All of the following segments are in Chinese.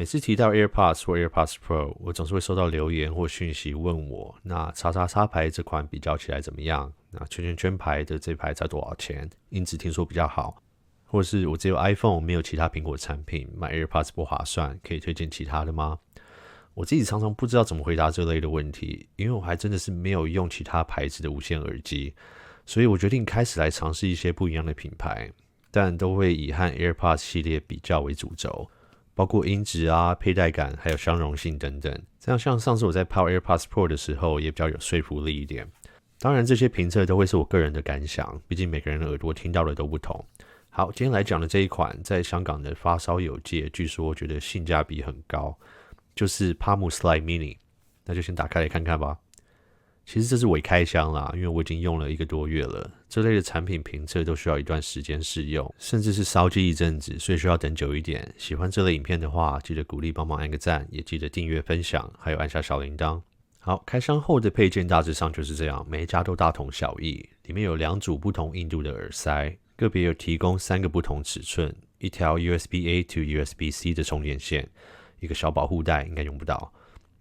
每次提到 AirPods 或 AirPods Pro， 我总是会收到留言或讯息问我，那叉叉叉牌这款比较起来怎么样？那圈圈圈牌的这牌才多少钱？音质听说比较好，或是我只有 iPhone 没有其他苹果产品，买 AirPods 不划算，可以推荐其他的吗？我自己常常不知道怎么回答这类的问题，因为我还真的是没有用其他牌子的无线耳机，所以我决定开始来尝试一些不一样的品牌，但都会以和 AirPods 系列比较为主轴。包括音质啊、佩戴感，还有相容性等等。这样像上次我在泡 AirPods Pro 的时候，也比较有说服力一点。当然，这些评测都会是我个人的感想，毕竟每个人的耳朵听到的都不同。好，今天来讲的这一款，在香港的发烧友界，据说觉得性价比很高，就是 Palm Slide Mini。那就先打开来看看吧。其实这是伪开箱啦，因为我已经用了1个多月了。这类的产品评测都需要一段时间试用，甚至是烧机一阵子，所以需要等久一点。喜欢这类影片的话，记得鼓励帮忙按个赞，也记得订阅、分享，还有按下小铃铛。好，开箱后的配件大致上就是这样，每一家都大同小异。里面有2组不同硬度的耳塞，个别有提供3个不同尺寸，一条 USB-A to USB-C 的充电线，一个小保护袋，应该用不到。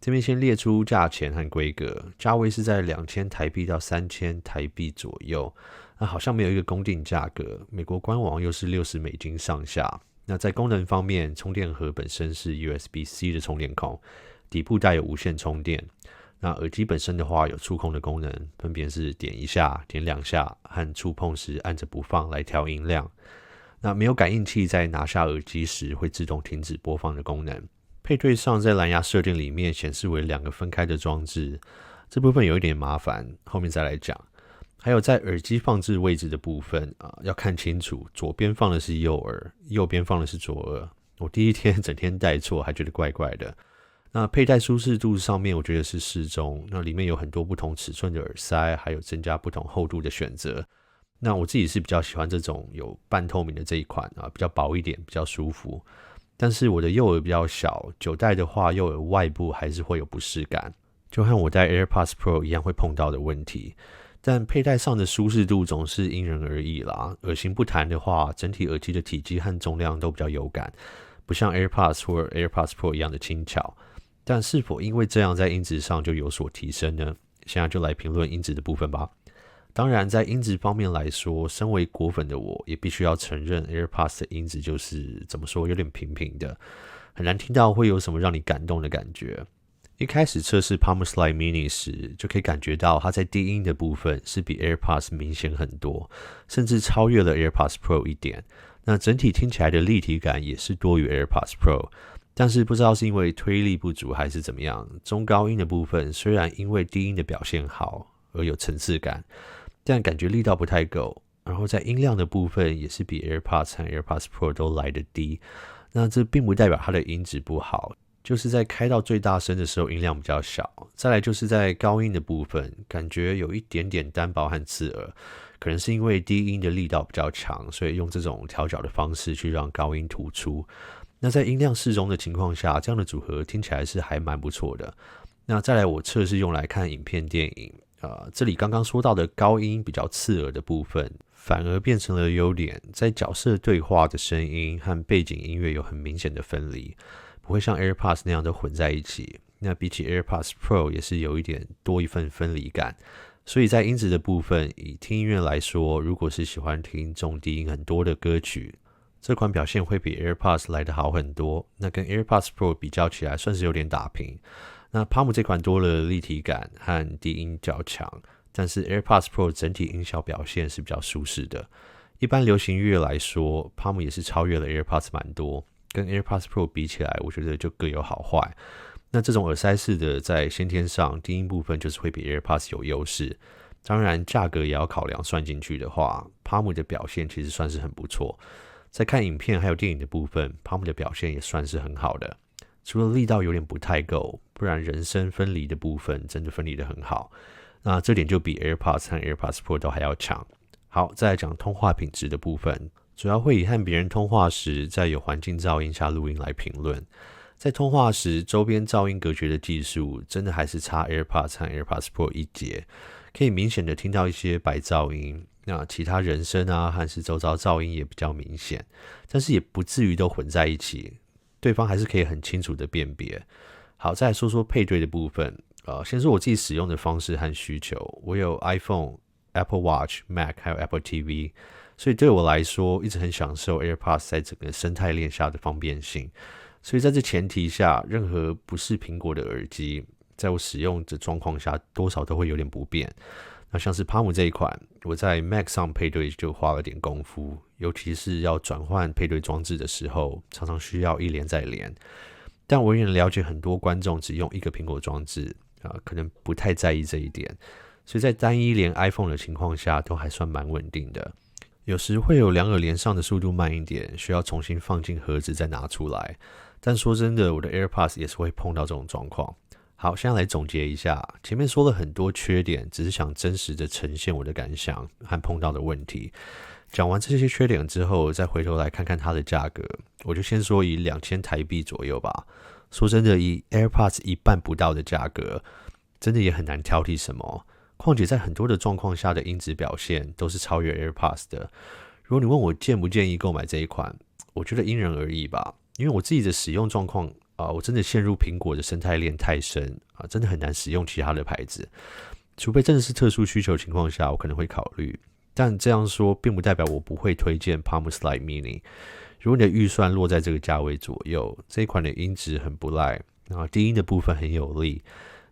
这边先列出价钱和规格，价位是在2000台币到3000台币左右。那好像没有一个公定价格，美国官网又是60美金上下。那在功能方面，充电盒本身是 USB-C 的充电孔，底部带有无线充电。那耳机本身的话有触控的功能，分别是点1下、点2下和触碰时按着不放来调音量。那没有感应器在拿下耳机时会自动停止播放的功能。配对上在蓝牙设定里面显示为2个分开的装置，这部分有一点麻烦，后面再来讲。还有在耳机放置位置的部分要看清楚，左边放的是右耳，右边放的是左耳。我第一天整天戴错，还觉得怪怪的。那佩戴舒适度上面我觉得是适中，那里面有很多不同尺寸的耳塞，还有增加不同厚度的选择。那我自己是比较喜欢这种有半透明的这一款比较薄一点，比较舒服。但是我的右耳比较小，久戴的话右耳外部还是会有不适感，就和我戴 AirPods Pro 一样会碰到的问题。但佩戴上的舒适度总是因人而异啦，耳型不弹的话，整体耳机的体积和重量都比较有感，不像 AirPods 或 AirPods Pro 一样的轻巧。但是否因为这样在音质上就有所提升呢？现在就来评论音质的部分吧。当然在音质方面来说，身为果粉的我也必须要承认 AirPods 的音质就是怎么说有点平平的，很难听到会有什么让你感动的感觉。一开始测试 Palm Slide Mini 时就可以感觉到它在低音的部分是比 AirPods 明显很多，甚至超越了 AirPods Pro 一点。那整体听起来的立体感也是多于 AirPods Pro， 但是不知道是因为推力不足还是怎么样，中高音的部分虽然因为低音的表现好而有层次感，但感觉力道不太够，然后在音量的部分也是比 AirPods 和 AirPods Pro 都来得低。那这并不代表它的音质不好，就是在开到最大声的时候音量比较小。再来就是在高音的部分，感觉有一点点单薄和刺耳，可能是因为低音的力道比较强，所以用这种调角的方式去让高音突出。那在音量适中的情况下，这样的组合听起来是还蛮不错的。那再来我测试用来看影片电影，这里刚刚说到的高音比较刺耳的部分，反而变成了优点，在角色对话的声音和背景音乐有很明显的分离，不会像 AirPods 那样都混在一起。那比起 AirPods Pro 也是有一点多一份分离感，所以在音质的部分，以听音乐来说，如果是喜欢听重低音很多的歌曲，这款表现会比 AirPods 来得好很多。那跟 AirPods Pro 比较起来，算是有点打平。那 Palm 这款多了立体感和低音较强，但是 AirPods Pro 整体音效表现是比较舒适的。一般流行乐来说 Palm 也是超越了 AirPods 蛮多，跟 AirPods Pro 比起来，我觉得就各有好坏。那这种耳塞式的在先天上低音部分就是会比 AirPods 有优势，当然价格也要考量算进去的话， Palm 的表现其实算是很不错。在看影片还有电影的部分， Palm 的表现也算是很好的，除了力道有点不太够，不然人声分离的部分真的分离得很好，那这点就比 AirPods 和 AirPods Pro 都还要强。好，再来讲通话品质的部分，主要会以和别人通话时在有环境噪音下录音来评论。在通话时，周边噪音隔绝的技术真的还是差 AirPods 和 AirPods Pro 一截，可以明显的听到一些白噪音，那其他人声和是周遭噪音也比较明显，但是也不至于都混在一起。对方还是可以很清楚的辨别。好，再来说说配对的部分。先说我自己使用的方式和需求。我有 iPhone、Apple Watch、Mac 还有 Apple TV， 所以对我来说一直很享受 AirPods 在整个生态链下的方便性。所以在这前提下，任何不是苹果的耳机，在我使用的状况下，多少都会有点不便。那像是 Palm 这一款，我在 Mac 上配对就花了点功夫，尤其是要转换配对装置的时候，常常需要一连再连。但我也了解很多观众只用一个苹果装置，可能不太在意这一点，所以在单一连 iPhone 的情况下，都还算蛮稳定的。有时会有两耳连上的速度慢一点，需要重新放进盒子再拿出来。但说真的，我的 AirPods 也是会碰到这种状况。好，现在来总结一下，前面说了很多缺点，只是想真实的呈现我的感想和碰到的问题。讲完这些缺点之后，再回头来看看它的价格，我就先说以2000台币左右吧。说真的，以 AirPods 一半不到的价格，真的也很难挑剔什么。况且在很多的状况下的音质表现都是超越 AirPods 的。如果你问我建不建议购买这一款，我觉得因人而异吧。因为我自己的使用状况我真的陷入苹果的生态链太深真的很难使用其他的牌子。除非真的是特殊需求情况下，我可能会考虑。但这样说并不代表我不会推荐 Palm Slide Mini。如果你的预算落在这个价位左右，这一款的音质很不赖，低音的部分很有力，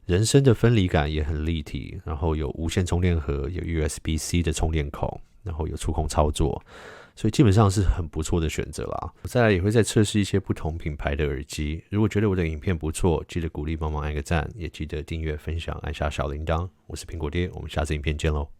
人声的分离感也很立体，然后有无线充电盒，有 USB-C 的充电孔，然后有触控操作，所以基本上是很不错的选择啦。我再来也会再测试一些不同品牌的耳机，如果觉得我的影片不错，记得鼓励帮忙按个赞，也记得订阅分享按下小铃铛。我是苹果爹，我们下次影片见咯。